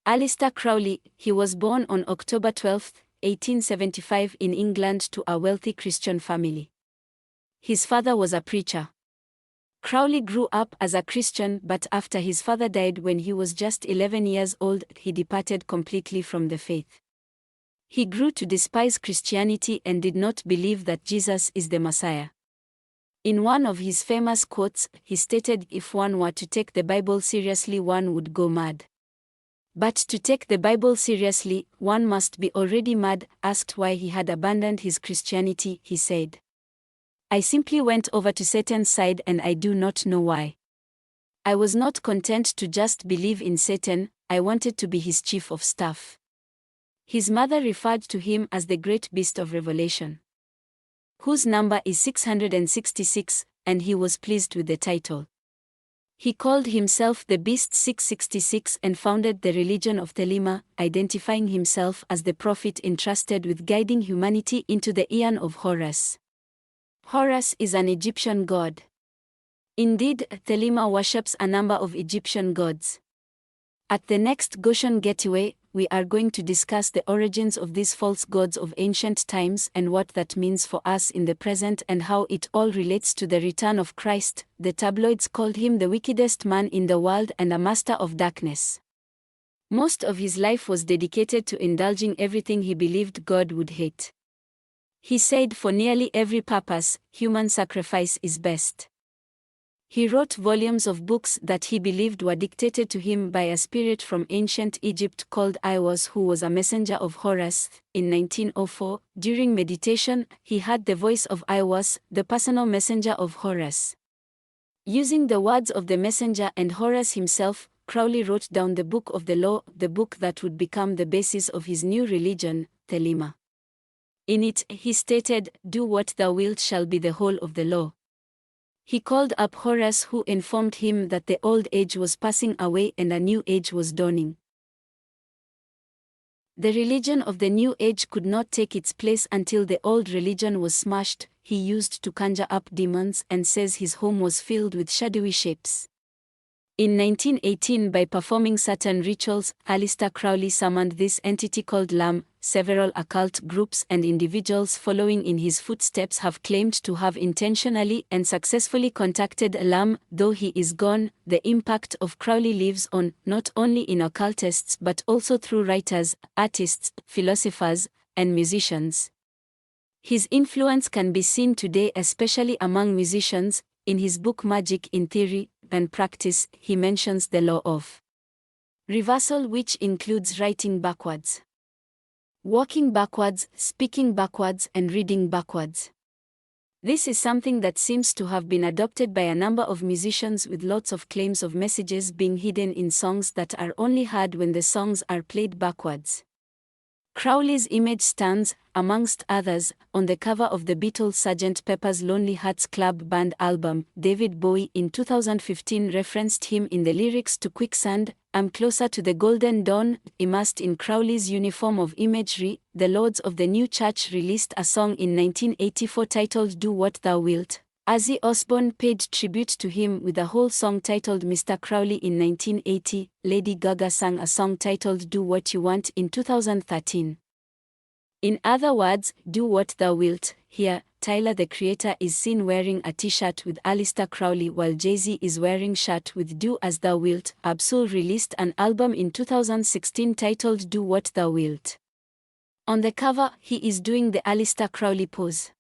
Alistair Crowley, he was born on October 12, 1875 in England to a wealthy Christian family. His father was a preacher. Crowley grew up as a Christian, but after his father died when he was just 11 years old, he departed completely from the faith. He grew to despise Christianity and did not believe that Jesus is the Messiah. In one of his famous quotes, he stated, "If one were to take the Bible seriously, one would go mad. But to take the Bible seriously, one must be already mad." Asked why he had abandoned his Christianity, he said, "I simply went over to Satan's side and I do not know why. I was not content to just believe in Satan, I wanted to be his chief of staff." His mother referred to him as the great beast of Revelation, whose number is 666, and he was pleased with the title. He called himself the Beast 666 and founded the religion of Thelema, identifying himself as the prophet entrusted with guiding humanity into the Aeon of Horus. Horus is an Egyptian god. Indeed, Thelema worships a number of Egyptian gods. At the next Goshen Getaway, we are going to discuss the origins of these false gods of ancient times and what that means for us in the present and how it all relates to the return of Christ. The tabloids called him the wickedest man in the world and a master of darkness. Most of his life was dedicated to indulging everything he believed God would hate. He said for nearly every purpose, human sacrifice is best. He wrote volumes of books that he believed were dictated to him by a spirit from ancient Egypt called Iwas, who was a messenger of Horus. In 1904, during meditation, he heard the voice of Iwas, the personal messenger of Horus. Using the words of the messenger and Horus himself, Crowley wrote down the Book of the Law, the book that would become the basis of his new religion, Thelema. In it, he stated, "Do what thou wilt shall be the whole of the law." He called up Horus, who informed him that the old age was passing away and a new age was dawning. The religion of the new age could not take its place until the old religion was smashed. He used to conjure up demons and says his home was filled with shadowy shapes. In 1918, by performing certain rituals, Alistair Crowley summoned this entity called Lam. Several occult groups and individuals following in his footsteps have claimed to have intentionally and successfully contacted Lam. Though he is gone, the impact of Crowley lives on, not only in occultists but also through writers, artists, philosophers, and musicians. His influence can be seen today especially among musicians. In his book Magic in Theory and Practice, he mentions the law of reversal, which includes writing backwards, walking backwards, speaking backwards, and reading backwards. This is something that seems to have been adopted by a number of musicians, with lots of claims of messages being hidden in songs that are only heard when the songs are played backwards. Crowley's image stands, amongst others, on the cover of the Beatles' Sgt. Pepper's Lonely Hearts Club Band album. David Bowie in 2015 referenced him in the lyrics to Quicksand, "I'm closer to the golden dawn." Immersed in Crowley's uniform of imagery, the Lords of the New Church released a song in 1984 titled "Do What Thou Wilt." Ozzy Osbourne paid tribute to him with a whole song titled Mr. Crowley in 1980. Lady Gaga sang a song titled Do What You Want in 2013. In other words, do what thou wilt. Here, Tyler the Creator is seen wearing a t-shirt with Alistair Crowley while Jay-Z is wearing shirt with Do As Thou Wilt. Absol released an album in 2016 titled Do What Thou Wilt. On the cover, he is doing the Alistair Crowley pose.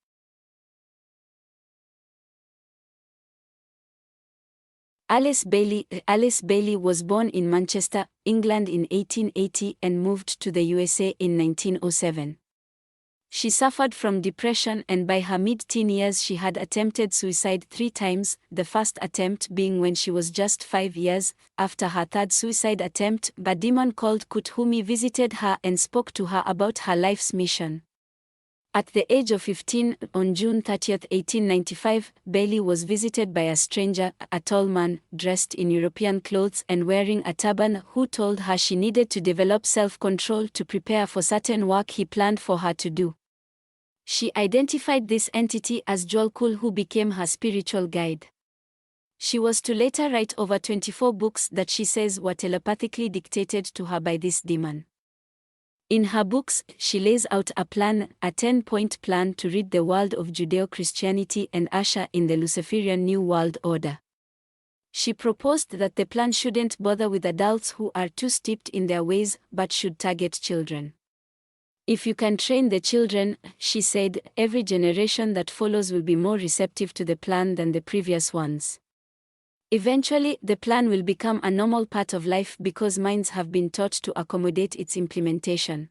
Alice Bailey was born in Manchester, England in 1880 and moved to the USA in 1907. She suffered from depression and by her mid-teen years she had attempted suicide 3 times, the first attempt being when she was just 5 years. After her third suicide attempt, a demon called Kuthumi visited her and spoke to her about her life's mission. At the age of 15, on June 30, 1895, Bailey was visited by a stranger, a tall man, dressed in European clothes and wearing a turban, who told her she needed to develop self-control to prepare for certain work he planned for her to do. She identified this entity as Joel Kuhl, who became her spiritual guide. She was to later write over 24 books that she says were telepathically dictated to her by this demon. In her books, she lays out a plan, a 10-point plan to rid the world of Judeo-Christianity and usher in the Luciferian New World Order. She proposed that the plan shouldn't bother with adults who are too steeped in their ways but should target children. If you can train the children, she said, every generation that follows will be more receptive to the plan than the previous ones. Eventually, the plan will become a normal part of life because minds have been taught to accommodate its implementation.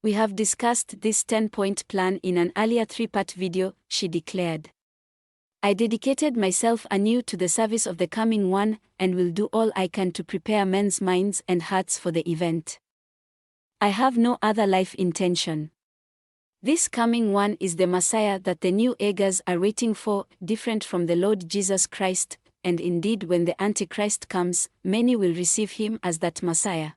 We have discussed this 10-point plan in an earlier 3-part video, she declared. I dedicated myself anew to the service of the coming one, and will do all I can to prepare men's minds and hearts for the event. I have no other life intention. This coming one is the Messiah that the New Agers are waiting for, different from the Lord Jesus Christ, and indeed when the Antichrist comes, many will receive him as that Messiah.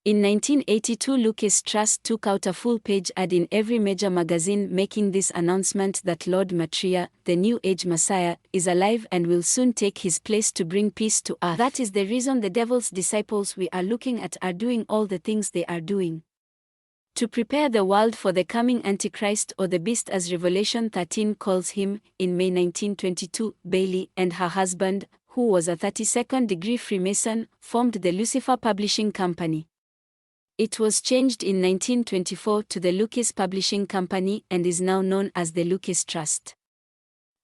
In 1982, Lucas Trust took out a full-page ad in every major magazine making this announcement that Lord Maitreya, the New Age Messiah, is alive and will soon take his place to bring peace to earth. That is the reason the devil's disciples we are looking at are doing all the things they are doing. To prepare the world for the coming Antichrist or the beast, as Revelation 13 calls him. In May 1922, Bailey and her husband, who was a 32nd-degree Freemason, formed the Lucifer Publishing Company. It was changed in 1924 to the Lucas Publishing Company and is now known as the Lucas Trust.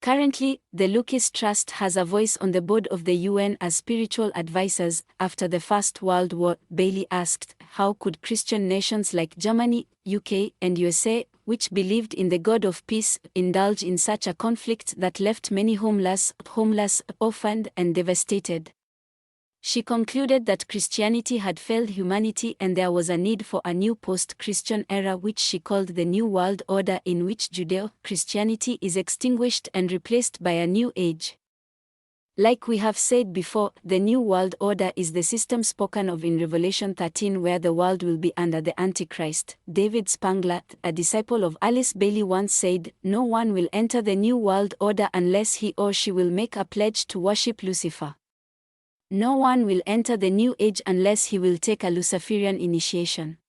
Currently, the Lucas Trust has a voice on the board of the UN as spiritual advisors. After the First World War, Bailey asked, how could Christian nations like Germany, UK, and USA, which believed in the God of peace, indulge in such a conflict that left many homeless, orphaned, and devastated? She concluded that Christianity had failed humanity and there was a need for a new post-Christian era which she called the New World Order, in which Judeo-Christianity is extinguished and replaced by a new age. Like we have said before, the New World Order is the system spoken of in Revelation 13 where the world will be under the Antichrist. David Spangler, a disciple of Alice Bailey, once said, no one will enter the New World Order unless he or she will make a pledge to worship Lucifer. No one will enter the New Age unless he will take a Luciferian initiation.